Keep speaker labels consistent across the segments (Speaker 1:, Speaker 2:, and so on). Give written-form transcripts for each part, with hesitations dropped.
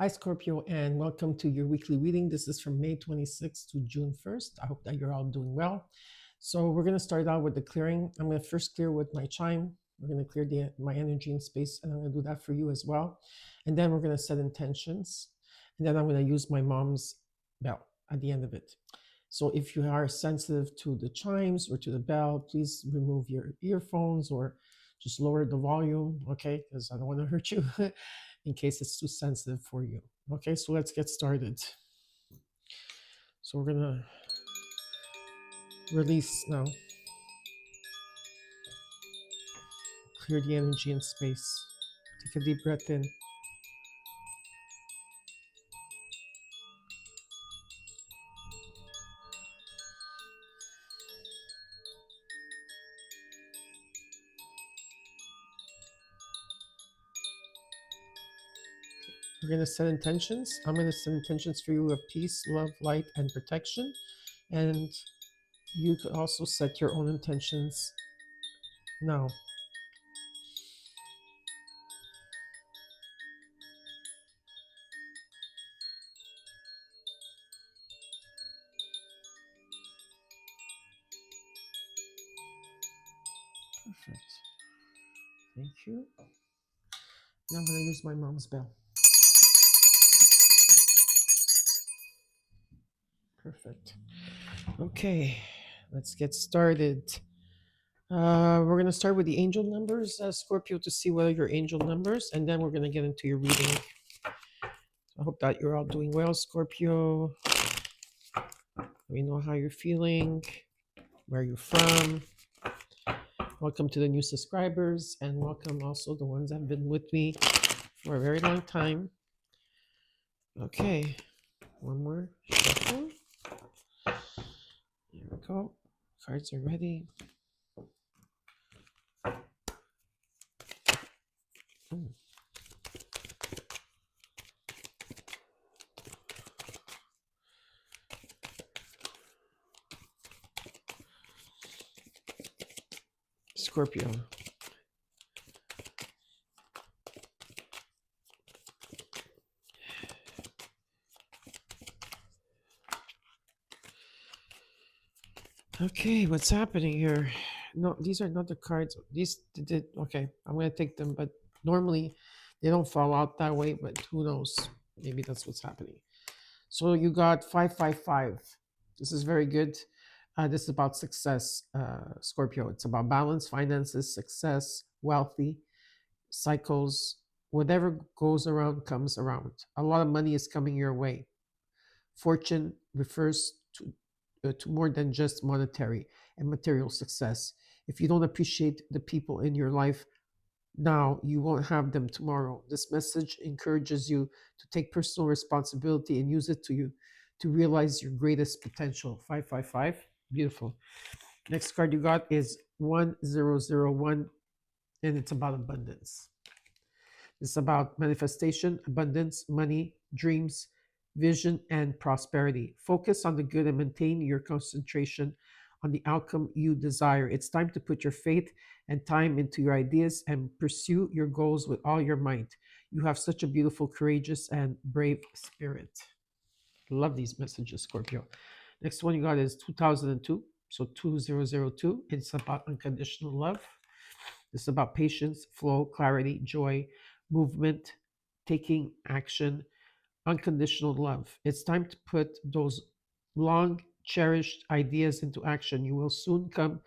Speaker 1: Hi, Scorpio, and welcome to your weekly reading. This is from May 26th to June 1st. I hope that you're all doing well. So we're going to start out with the clearing. I'm going to first clear with my chime. We're going to clear my energy and space, and I'm going to do that for you as well. And then we're going to set intentions. And then I'm going to use my mom's bell at the end of it. So if you are sensitive to the chimes or to the bell, please remove your earphones or just lower the volume, okay? Because I don't want to hurt you in case it's too sensitive for you. Okay, so let's get started. So we're gonna release now, clear the energy and space. Take a deep breath in. We're gonna set intentions. I'm gonna set intentions for you of peace, love, light, and protection. And you could also set your own intentions now. Perfect. Thank you. Now I'm gonna use my mom's bell. Perfect. Okay, let's get started. We're going to start with the angel numbers, Scorpio, to see what are your angel numbers, and then we're going to get into your reading. I hope that you're all doing well, Scorpio. Let me know how you're feeling, where you're from. Welcome to the new subscribers, and welcome also the ones that have been with me for a very long time. Okay, one more shuffle. Here we go. Cards are ready. Scorpio. Okay, what's happening here? No, these are not the cards. These did okay. I'm gonna take them, but normally they don't fall out that way. But who knows? Maybe that's what's happening. So you got 555. This is very good. This is about success, Scorpio. It's about balance, finances, success, wealthy, cycles. Whatever goes around comes around. A lot of money is coming your way. Fortune refers to more than just monetary and material success. If you don't appreciate the people in your life now, you won't have them tomorrow. This message encourages you to take personal responsibility and use it to realize your greatest potential. 555. Beautiful. Next card you got is 1001, and it's about abundance. It's about manifestation, abundance, money, dreams, vision, and prosperity. Focus on the good and maintain your concentration on the outcome you desire. It's time to put your faith and time into your ideas and pursue your goals with all your might. You have such a beautiful, courageous, and brave spirit. Love these messages, Scorpio. Next one you got is 2002. So 2002. It's about unconditional love. It's about patience, flow, clarity, joy, movement, taking action, unconditional love. It's time to put those long cherished ideas into action. You will soon come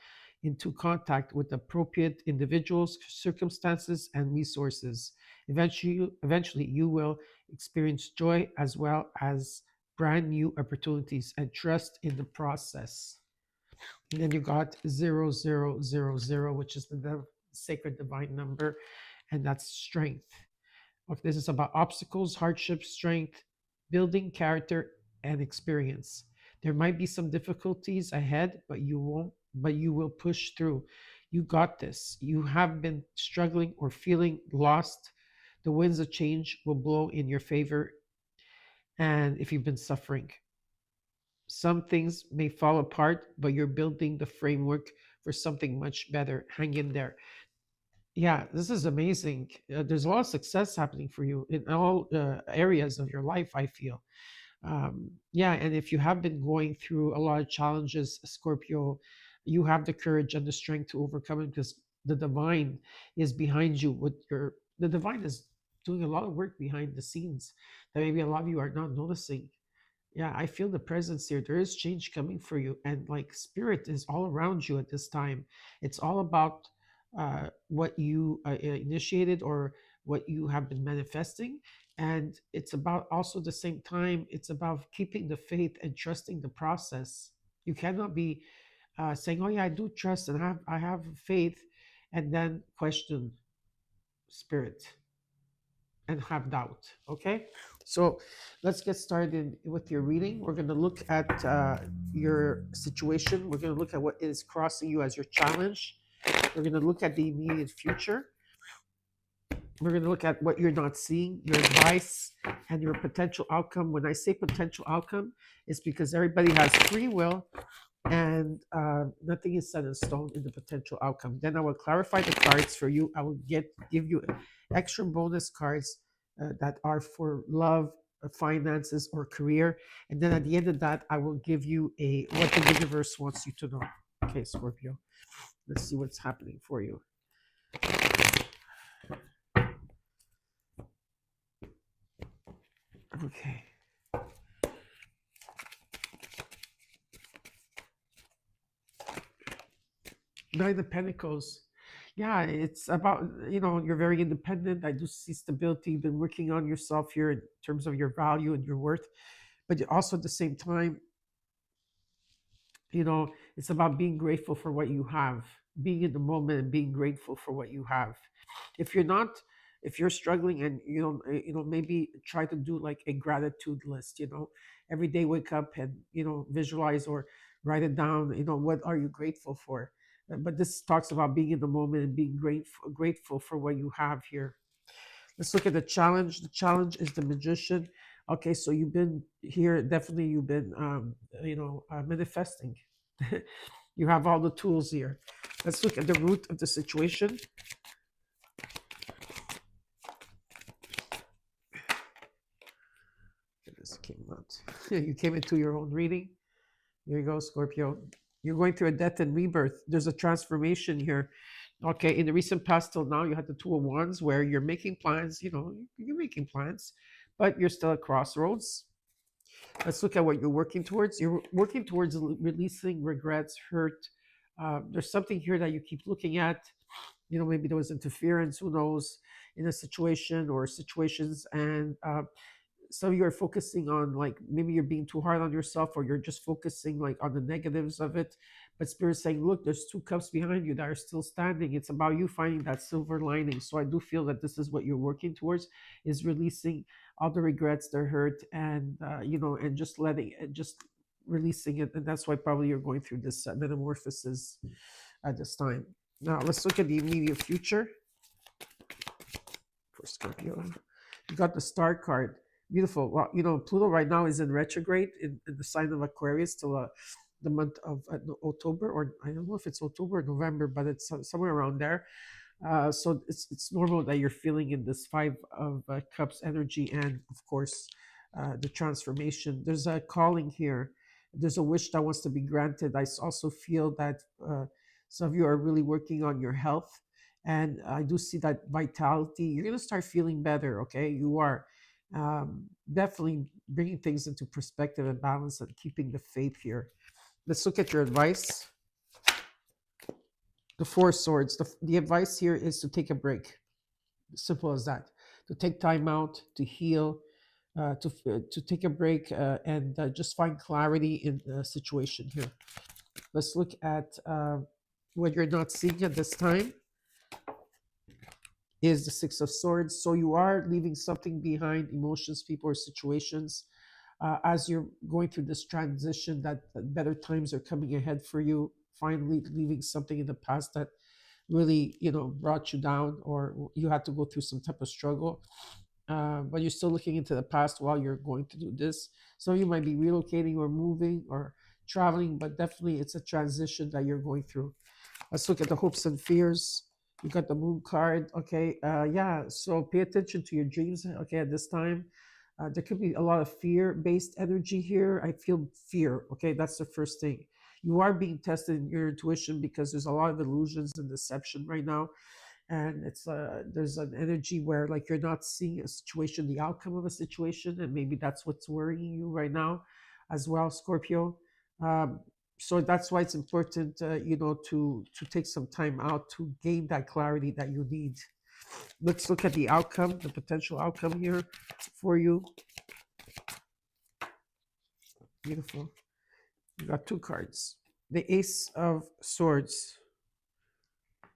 Speaker 1: into contact with appropriate individuals, circumstances, and resources. Eventually, you will experience joy as well as brand new opportunities and trust in the process. And then you got 0000, which is the sacred divine number, and that's strength. This is about obstacles, hardships, strength, building character and experience. There might be some difficulties ahead, but you will push through. You got this. You have been struggling or feeling lost. The winds of change will blow in your favor. And if you've been suffering, some things may fall apart, but you're building the framework for something much better. Hang in there. Yeah, this is amazing. There's a lot of success happening for you in all areas of your life, I feel. Yeah, and if you have been going through a lot of challenges, Scorpio, you have the courage and the strength to overcome it because the divine is behind you with the divine is doing a lot of work behind the scenes that maybe a lot of you are not noticing. Yeah, I feel the presence here. There is change coming for you, and like spirit is all around you at this time. It's all about what you initiated or what you have been manifesting, and it's about also the same time. It's about keeping the faith and trusting the process. You cannot be saying, "Oh yeah, I do trust and I have faith," and then question spirit and have doubt. Okay, so let's get started with your reading. We're going to look at your situation. We're going to look at what is crossing you as your challenge. We're going to look at the immediate future. We're going to look at what you're not seeing, your advice, and your potential outcome. When I say potential outcome, it's because everybody has free will and nothing is set in stone in the potential outcome. Then I will clarify the cards for you. I will give you extra bonus cards that are for love, finances, or career. And then at the end of that, I will give you a what the universe wants you to know. Okay, Scorpio. Let's see what's happening for you. Okay. Nine of Pentacles. Yeah, it's about, you're very independent. I do see stability. You've been working on yourself here in terms of your value and your worth. But also at the same time, it's about being grateful for what you have, being in the moment and being grateful for what you have. If you're not, if you're struggling and maybe try to do like a gratitude list, every day wake up and, visualize or write it down, what are you grateful for? But this talks about being in the moment and being grateful for what you have here. Let's look at the challenge. The challenge is the magician. Okay, so you've been here. Definitely, you've been, manifesting. You have all the tools here. Let's look at the root of the situation. This came out. You came into your own reading. Here you go, Scorpio. You're going through a death and rebirth. There's a transformation here. Okay, in the recent past till now, you had the Two of Wands where you're making plans, you're making plans, but you're still at crossroads. Let's look at what you're working towards. You're working towards releasing regrets, hurt. There's something here that you keep looking at. Maybe there was interference, who knows, in a situation or situations. And so you're focusing on like maybe you're being too hard on yourself or you're just focusing like on the negatives of it, but spirit's saying, look, there's two cups behind you that are still standing. It's about you finding that silver lining. So I do feel that this is what you're working towards, is releasing all the regrets, the hurt, and and just letting it, just releasing it. And that's why probably you're going through this metamorphosis at this time. Now let's look at the immediate future for Scorpio. You got the star card. Beautiful. Well, Pluto right now is in retrograde in the sign of Aquarius till the month of October, or I don't know if it's October or November, but it's somewhere around there. So it's normal that you're feeling in this Five of Cups energy, and of course, the transformation. There's a calling here. There's a wish that wants to be granted. I also feel that some of you are really working on your health, and I do see that vitality. You're gonna start feeling better. Okay, you are definitely bringing things into perspective and balance and keeping the faith here. Let's look at your advice. The Four Swords. The advice here is to take a break. Simple as that. To take time out, to heal, to take a break and just find clarity in the situation here. Let's look at what you're not seeing at this time is the Six of Swords. So you are leaving something behind, emotions, people, or situations. As you're going through this transition, that better times are coming ahead for you. Finally, leaving something in the past that really, brought you down, or you had to go through some type of struggle. But you're still looking into the past while you're going to do this. Some of you might be relocating or moving or traveling, but definitely it's a transition that you're going through. Let's look at the hopes and fears. You got the moon card. Okay. Yeah. So pay attention to your dreams. Okay. At this time, there could be a lot of fear-based energy here. I feel fear. Okay. That's the first thing. You are being tested in your intuition because there's a lot of illusions and deception right now, and it's there's an energy where like you're not seeing a situation, the outcome of a situation, and maybe that's what's worrying you right now, as well, Scorpio. Um, so that's why it's important, to take some time out to gain that clarity that you need. Let's look at the outcome, the potential outcome here for you. Beautiful. You got two cards. The Ace of Swords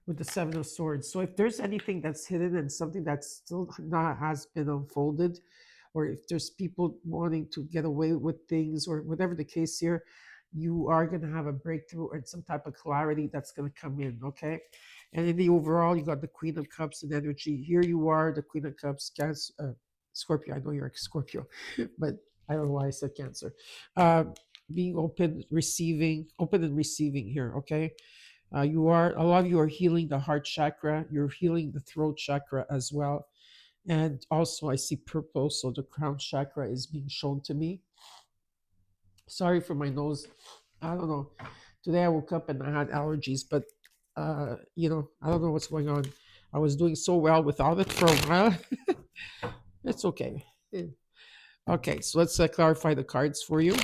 Speaker 1: with the Seven of Swords. So if there's anything that's hidden and something that's still not has been unfolded, or if there's people wanting to get away with things, or whatever the case here, you are going to have a breakthrough and some type of clarity that's going to come in. Okay. And in the overall, you got the Queen of Cups and energy. Here you are, the Queen of Cups, Scorpio. I know you're a Scorpio, but I don't know why I said Cancer. Uh, Being open and receiving here. Okay. A lot of you are healing the heart chakra. You're healing the throat chakra as well. And also I see purple, so the crown chakra is being shown to me. Sorry for my nose. I don't know. Today I woke up and I had allergies, but I don't know what's going on. I was doing so well without it for a while. It's okay. Okay, so let's clarify the cards for you.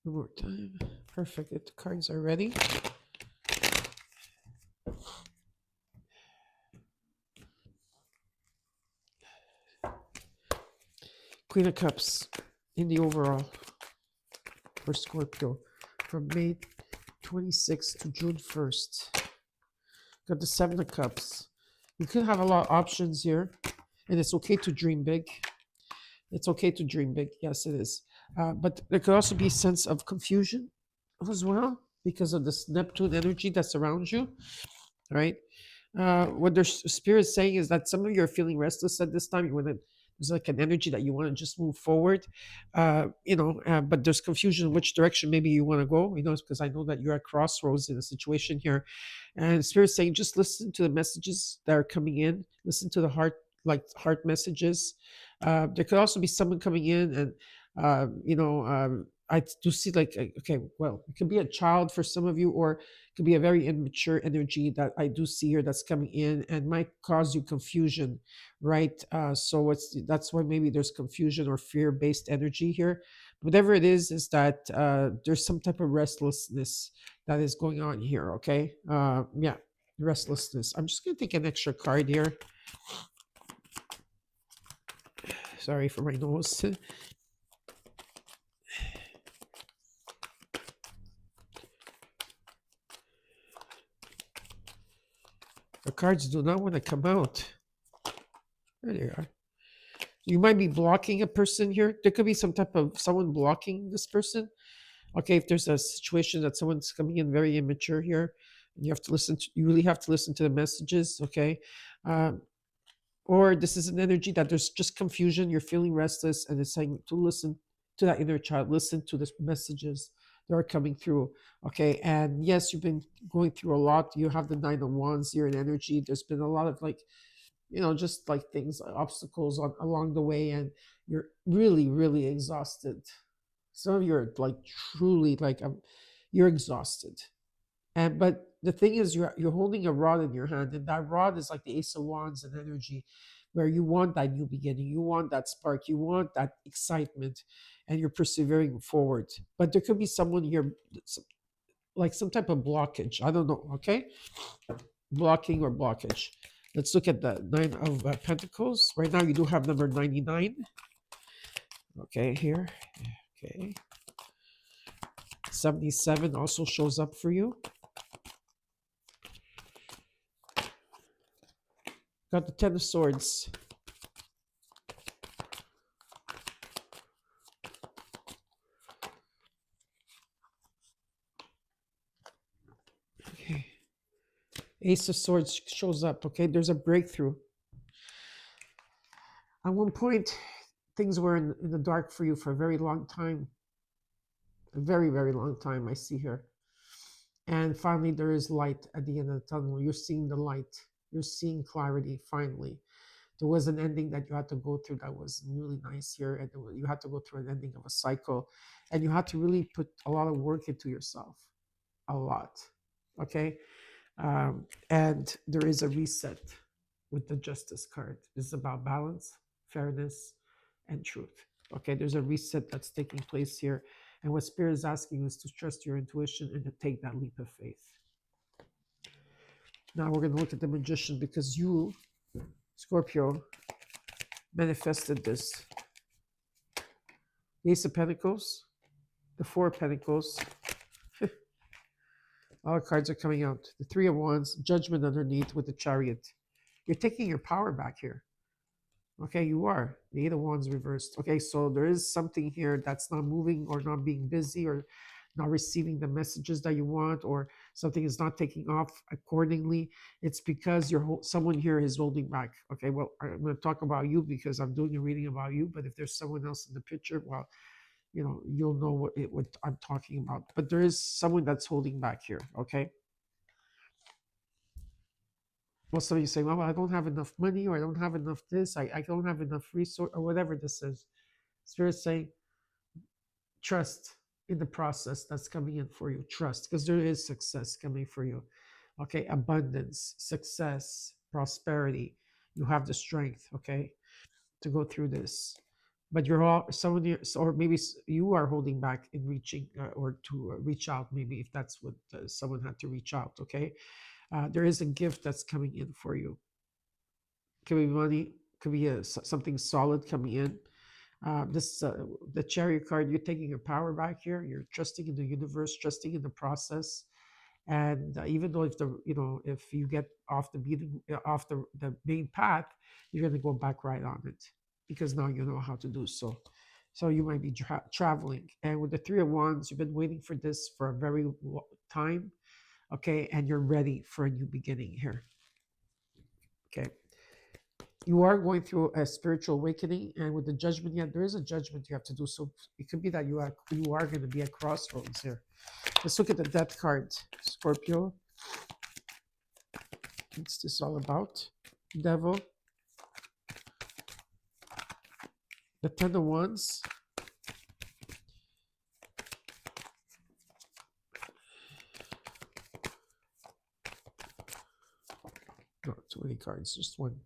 Speaker 1: One more time. Perfect. If the cards are ready. Queen of Cups in the overall for Scorpio from May 26th to June 1st. Got the Seven of Cups. You could have a lot of options here, and it's okay to dream big. It's okay to dream big. Yes, it is. But there could also be a sense of confusion as well because of this Neptune energy that's around you, right? What their spirit's saying is that some of you are feeling restless at this time. You want to, there's like an energy that you want to just move forward, but there's confusion in which direction maybe you want to go, because I know that you're at crossroads in a situation here. And spirit's saying just listen to the messages that are coming in, listen to the heart messages. There could also be someone coming in and, I do see like, okay, well, it could be a child for some of you, or could be a very immature energy that I do see here that's coming in and might cause you confusion, right? So that's why maybe there's confusion or fear-based energy here. Whatever it is that there's some type of restlessness that is going on here. Okay, yeah, restlessness. I'm just gonna take an extra card here. Sorry for my nose. The cards do not want to come out. There they are. You might be blocking a person here. There could be some type of someone blocking this person. Okay, if there's a situation that someone's coming in very immature here, and you really have to listen to the messages. Okay, um, or this is an energy that there's just confusion. You're feeling restless, and it's saying to listen to that inner child. Listen to the messages that are coming through. Okay, and yes, you've been going through a lot. You have the Nine of Wands here in energy. There's been a lot of just like things, obstacles along the way, and you're really, really exhausted. Some of you are like truly like you're exhausted, and but the thing is, you're holding a rod in your hand, and that rod is like the Ace of Wands and energy, where you want that new beginning, you want that spark, you want that excitement, and you're persevering forward. But there could be someone here, like some type of blockage. I don't know. Okay, blocking or blockage. Let's look at the Nine of Pentacles. Right now, you do have number 99. Okay, here. Okay. 77 also shows up for you. Got the Ten of Swords. Ace of Swords shows up. Okay, there's a breakthrough. At one point, things were in the dark for you for a very long time. A very, very long time, I see here. And finally, there is light at the end of the tunnel. You're seeing the light. You're seeing clarity, finally. There was an ending that you had to go through that was really nice here. And you had to go through an ending of a cycle. And you had to really put a lot of work into yourself. A lot. Okay? And there is a reset with the Justice card. This is about balance, fairness, and truth. Okay, there's a reset that's taking place here. And what Spirit is asking you is to trust your intuition and to take that leap of faith. Now we're going to look at the Magician because you, Scorpio, manifested this. The Ace of Pentacles, the Four of Pentacles. All the cards are coming out. The Three of Wands, Judgment underneath with the Chariot. You're taking your power back here. Okay, you are. The Eight of Wands reversed. Okay, so there is something here that's not moving or not being busy or not receiving the messages that you want, or something is not taking off accordingly. It's because someone here is holding back. Okay, well, I'm going to talk about you because I'm doing a reading about you, but if there's someone else in the picture, well, you'll know what I'm talking about. But there is someone that's holding back here, okay? Well, some of you say, well, I don't have enough money, or I don't have enough this, I don't have enough resource, or whatever this is. Spirit saying, trust in the process that's coming in for you. Trust, because there is success coming for you. Okay, abundance, success, prosperity. You have the strength, okay, to go through this. But you're all someone, or maybe you are holding back in reaching, or to reach out. Maybe if that's what someone had to reach out. Okay, there is a gift that's coming in for you. Could be money, could be something solid coming in. The Chariot card, you're taking your power back here. You're trusting in the universe, trusting in the process. And even though if you get off the main path, you're going to go back right on it, because now you know how to do so. So you might be traveling. And with the Three of Wands, you've been waiting for this for a very long time. Okay, and you're ready for a new beginning here. Okay, you are going through a spiritual awakening, and with the Judgment, yeah, there is a judgment you have to do. So it could be that you are going to be at crossroads here. Let's look at the Death card, Scorpio. What's this all about? Devil. The Ten of Wands. No, too many cards, just one.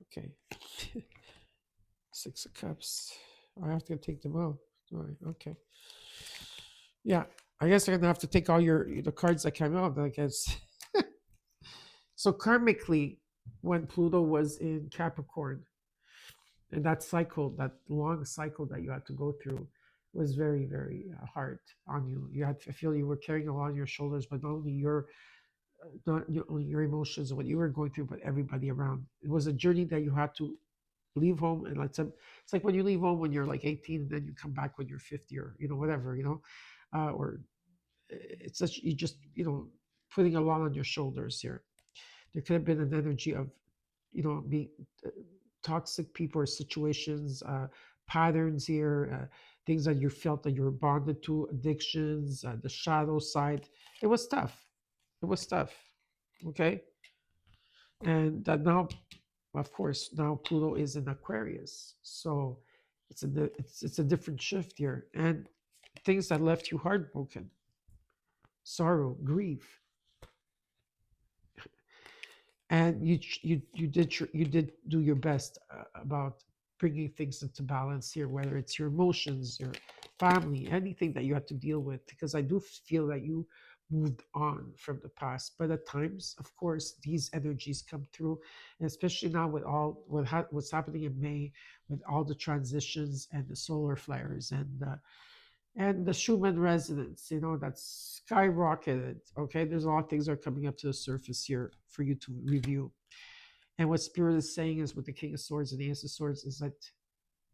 Speaker 1: Okay. Six of Cups. I have to take them out. Okay. Yeah, I guess I'm gonna have to take all the cards that came out, I guess. So karmically, when Pluto was in Capricorn, and that cycle, that long cycle that you had to go through, was very, very hard on you. You had to feel you were carrying a lot on your shoulders, but not only your emotions and what you were going through, but everybody around. It was a journey that you had to leave home, and it's like when you leave home when you're like 18, and then you come back when you're 50, or whatever, or it's such, you just putting a lot on your shoulders here. There could have been an energy of being toxic people or situations, patterns here, things that you felt that you were bonded to, addictions, the shadow side. It was tough. It was tough. Okay. And that now, of course, now Pluto is in Aquarius. So it's a different shift here. And things that left you heartbroken, sorrow, grief. And you did do your best about bringing things into balance here, whether it's your emotions, your family, anything that you had to deal with, because I do feel that you moved on from the past. But at times, of course, these energies come through, and especially now with what's happening in May, with all the transitions and the solar flares and the Schumann resonance, that's skyrocketed. Okay, there's a lot of things that are coming up to the surface here for you to review. And what Spirit is saying is, with the King of Swords and the Ace of Swords, is that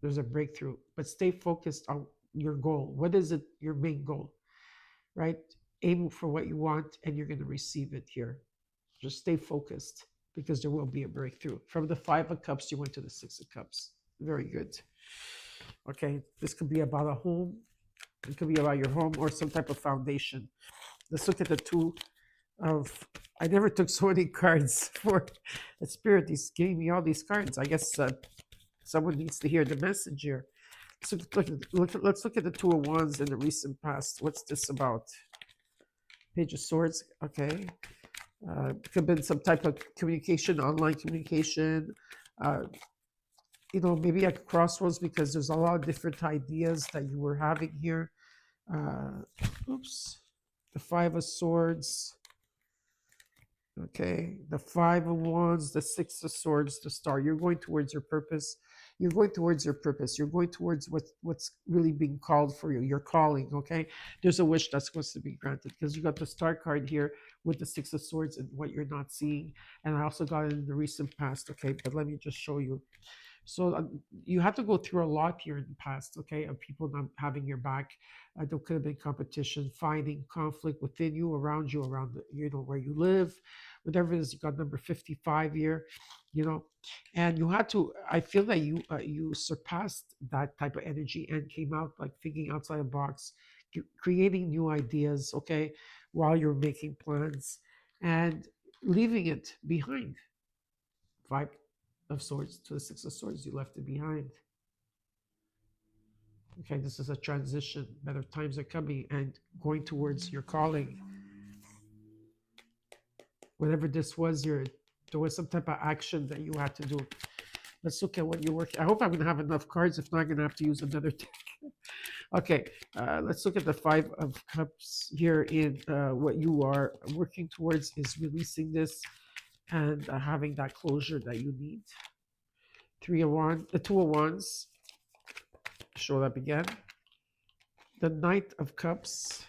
Speaker 1: there's a breakthrough, but stay focused on your goal. What is it, your main goal, right? Aim for what you want, and you're going to receive it here. Just stay focused because there will be a breakthrough. From the Five of Cups, you went to the Six of Cups. Very good. Okay, this could be about a home. It could be about your home or some type of foundation. Let's look at the two of. I never took so many cards for the spirit. He's giving me all these cards. I guess someone needs to hear the message here. So let's look at the Two of Wands in the recent past. What's this about? Page of Swords. Okay. Could have been some type of communication, online communication. Uh, maybe at crossroads because there's a lot of different ideas that you were having here. Oops. The Five of Swords. Okay, the Five of Wands, the Six of Swords, the Star. You're going towards your purpose. You're going towards your purpose. You're going towards what's really being called for you. Your calling. Okay, there's a wish that's supposed to be granted because you got the Star card here with the Six of Swords and what you're not seeing, and I also got it in the recent past. Okay, but let me just show you. So you have to go through a lot here in the past, okay, of people not having your back. There could have been competition, finding conflict within you, around you, around where you live, whatever it is. You got number 55 here, and you had to. I feel that you surpassed that type of energy and came out like thinking outside the box, creating new ideas, okay, while you're making plans and leaving it behind. Five of Swords to the Six of Swords, you left it behind. Okay, this is a transition. Better times are coming and going towards your calling. Whatever this was, there was some type of action that you had to do. Let's look at what you're working. I hope I'm going to have enough cards. If not, I'm going to have to use another deck. Okay, let's look at the Five of Cups here. In what you are working towards is releasing this and having that closure that you need. Three of Wands, the Two of Wands. Show up again. The Knight of Cups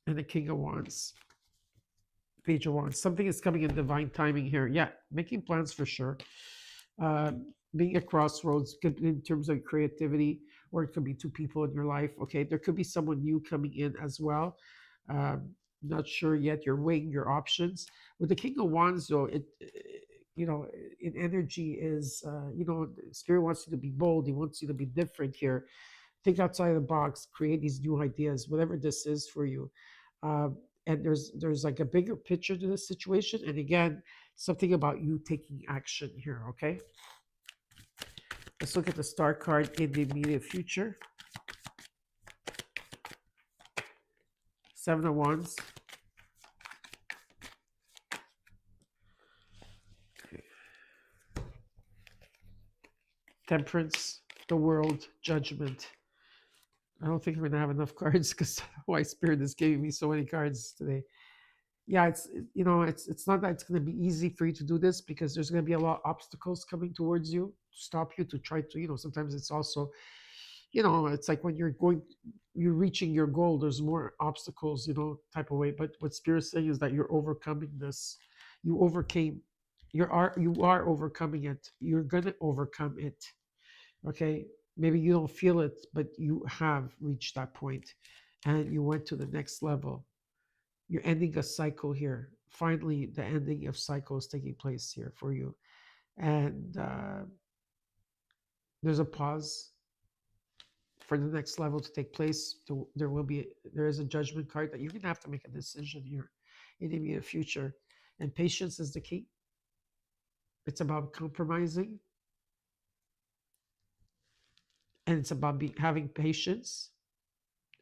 Speaker 1: and the King of Wands. Page of Wands. Something is coming in divine timing here. Yeah, making plans for sure. Being at crossroads in terms of creativity, or it could be two people in your life. Okay, there could be someone new coming in as well. Not sure yet. You're weighing your options. With the King of Wands, though, in energy is, Spirit wants you to be bold. He wants you to be different here. Think outside the box, create these new ideas, whatever this is for you. And there's like a bigger picture to this situation. And again, something about you taking action here, okay? Let's look at the Star card in the immediate future. Seven of Wands. Temperance, the World, Judgment. I don't think I'm going to have enough cards because why Spirit is giving me so many cards today. Yeah, it's not that it's going to be easy for you to do this because there's going to be a lot of obstacles coming towards you to stop you to try to, sometimes it's also, it's like when you're reaching your goal, there's more obstacles, type of way. But what Spirit's saying is that you're overcoming this. You overcame. You are overcoming it. You're going to overcome it. Okay, maybe you don't feel it, but you have reached that point and you went to the next level. You're ending a cycle here. Finally, the ending of cycles taking place here for you. And there's a pause for the next level to take place. There is a judgment card that you're going to have to make a decision here in the immediate future. And patience is the key. It's about compromising. And it's about having patience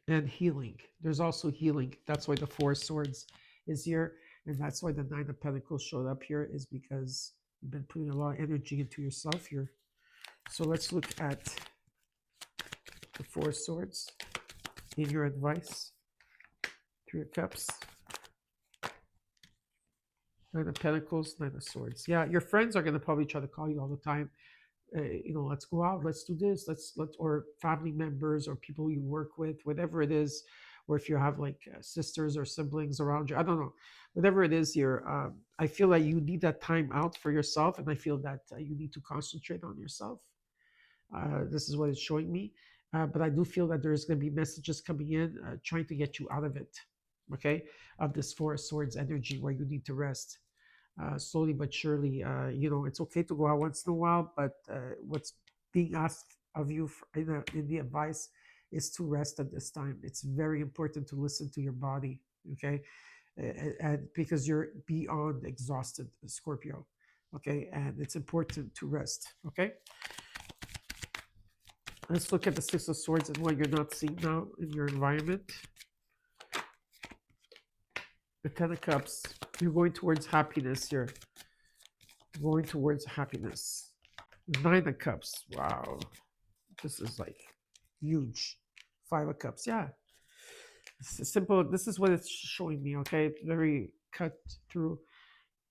Speaker 1: and healing. There's also healing. That's why the Four of Swords is here. And that's why the Nine of Pentacles showed up here, is because you've been putting a lot of energy into yourself here. So let's look at the Four of Swords in your advice. Three of Cups. Nine of Pentacles, Nine of Swords. Yeah, your friends are going to probably try to call you all the time. Let's go out, let's do this, or family members or people you work with, whatever it is, or if you have like sisters or siblings around you, I don't know, whatever it is here. I feel like you need that time out for yourself, and I feel that you need to concentrate on yourself. This is what it's showing me, but I do feel that there's going to be messages coming in trying to get you out of it. okay, of this Four of Swords energy where you need to rest. Slowly but surely, it's okay to go out once in a while, but what's being asked of you in the advice is to rest at this time. It's very important to listen to your body, okay? And because you're beyond exhausted, Scorpio, okay? And it's important to rest, okay? Let's look at the Six of Swords and what you're not seeing now in your environment. The Ten of Cups, you're going towards happiness here. Going towards happiness. Nine of Cups, wow. This is like huge. Five of Cups, yeah. It's simple. This is what it's showing me, okay? It's very cut through.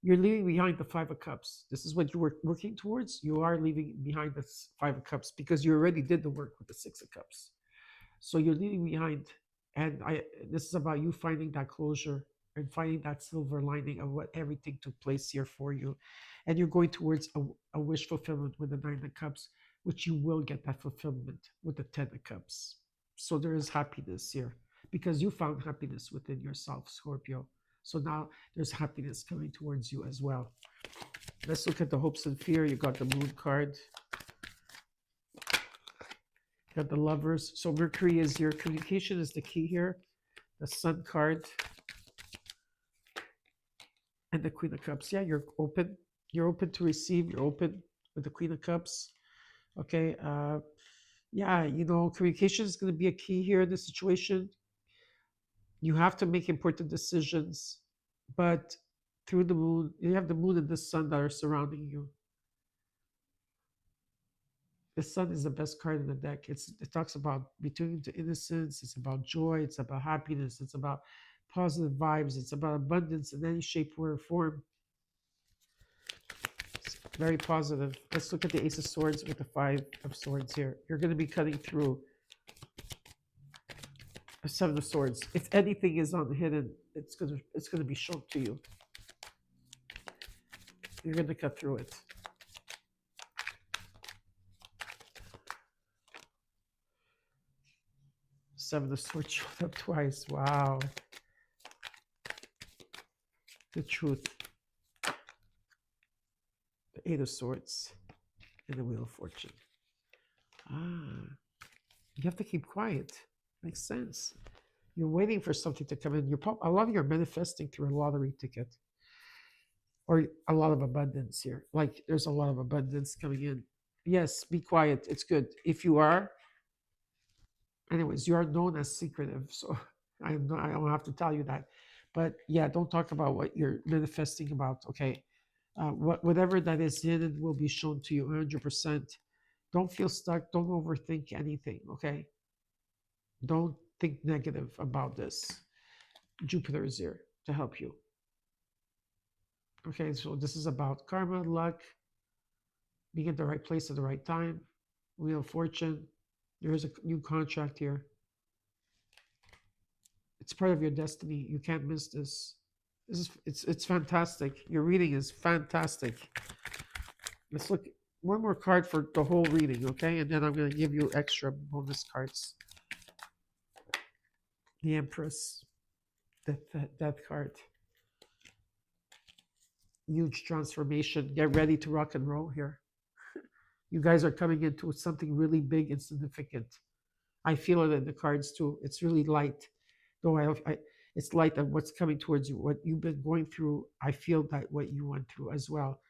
Speaker 1: You're leaving behind the Five of Cups. This is what you were working towards. You are leaving behind the Five of Cups because you already did the work with the Six of Cups. So you're leaving behind, and this is about you finding that closure and finding that silver lining of what everything took place here for you. And you're going towards a wish fulfillment with the Nine of Cups, which you will get that fulfillment with the Ten of Cups. So there is happiness here because you found happiness within yourself, Scorpio. So now there's happiness coming towards you as well. Let's look at the hopes and fear. You got the Moon card. You got the Lovers. So Mercury is your communication is the key here. The Sun card. And the Queen of Cups. Yeah, you're open. You're open to receive. You're open with the Queen of Cups. Okay. Yeah, communication is going to be a key here in this situation. You have to make important decisions, but through the moon, you have the moon and the sun that are surrounding you. The sun is the best card in the deck. It talks about returning to innocence. It's about joy. It's about happiness. It's about positive vibes. It's about abundance in any shape or form. It's very positive. Let's look at the Ace of Swords with the Five of Swords here. You're going to be cutting through a Seven of Swords. If anything is unhidden, it's gonna be shown to you. You're gonna cut through it. Seven of Swords showed up twice. Wow. The Truth. The Eight of Swords. And the Wheel of Fortune. You have to keep quiet. Makes sense. You're waiting for something to come in. A lot of you are manifesting through a lottery ticket. Or a lot of abundance here. Like there's a lot of abundance coming in. Yes, be quiet. It's good. If you are, anyways, you are known as secretive. So I don't have to tell you that. But yeah, don't talk about what you're manifesting about. Okay. Whatever that is hidden will be shown to you 100%. Don't feel stuck. Don't overthink anything. Okay. Don't think negative about this. Jupiter is here to help you. Okay, so this is about karma, luck, being at the right place at the right time, Wheel of Fortune. There is a new contract here. It's part of your destiny. You can't miss this. It's fantastic. Your reading is fantastic. Let's look one more card for the whole reading, okay? And then I'm going to give you extra bonus cards. The Empress, Death card. Huge transformation. Get ready to rock and roll here. You guys are coming into something really big and significant. I feel it in the cards too. It's really light. Though it's light on what's coming towards you. What you've been going through, I feel that what you went through as well.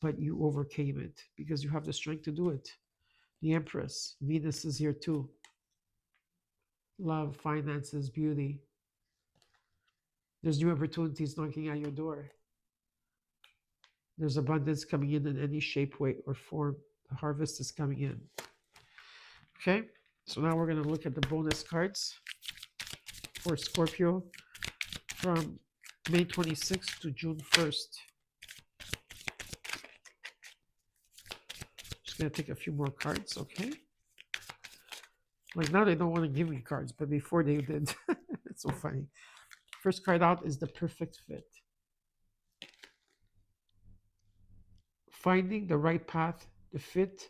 Speaker 1: But you overcame it because you have the strength to do it. The Empress, Venus is here too. Love, finances, beauty. There's new opportunities knocking at your door. There's abundance coming in any shape, way, or form. The harvest is coming in. Okay, so now we're going to look at the bonus cards for Scorpio from May 26th to June 1st. Just going to take a few more cards, okay? Like now they don't want to give me cards, but before they did. It's so funny. First card out is the perfect fit. Finding the right path, the fit.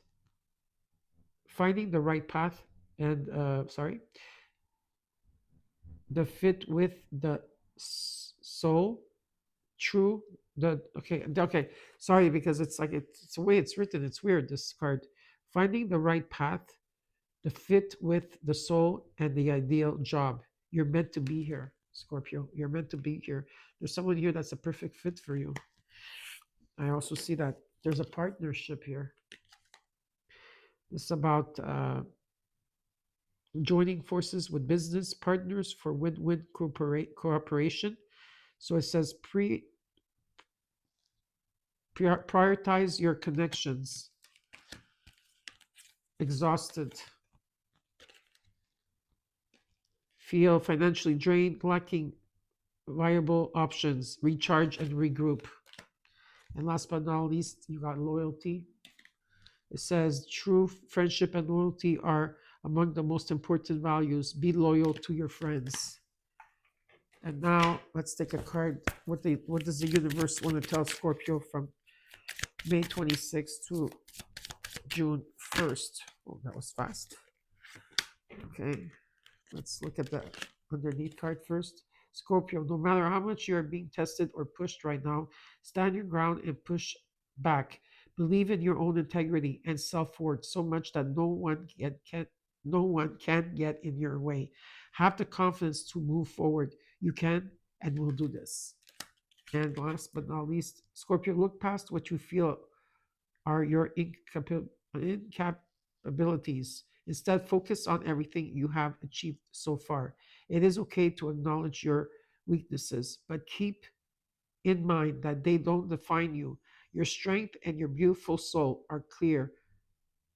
Speaker 1: Finding the right path and, the fit with the soul, true. Okay. Sorry, because it's like it's the way it's written. It's weird. This card, finding the right path, the fit with the soul, and the ideal job. You're meant to be here, Scorpio. You're meant to be here. There's someone here that's a perfect fit for you. I also see that there's a partnership here. It's about joining forces with business partners for win-win cooperation. So it says prioritize your connections. Exhausted, feel financially drained, lacking viable options. Recharge and regroup. And last but not least, you got loyalty. It says true friendship and loyalty are among the most important values. Be loyal to your friends. And now let's take a card. What does the universe want to tell Scorpio from May 26th to June 1st? Oh, that was fast. Okay, let's look at the underneath card first. Scorpio, no matter how much you are being tested or pushed right now, stand your ground and push back. Believe in your own integrity and self-worth so much that no one can get in your way. Have the confidence to move forward. You can and will do this. And last but not least, Scorpio, look past what you feel are your incapabilities. Instead, focus on everything you have achieved so far. It is okay to acknowledge your weaknesses, but keep in mind that they don't define you. Your strength and your beautiful soul are clear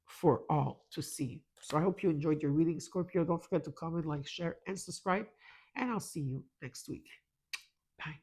Speaker 1: for all to see. So I hope you enjoyed your reading, Scorpio. Don't forget to comment, like, share, and subscribe. And I'll see you next week. Bye.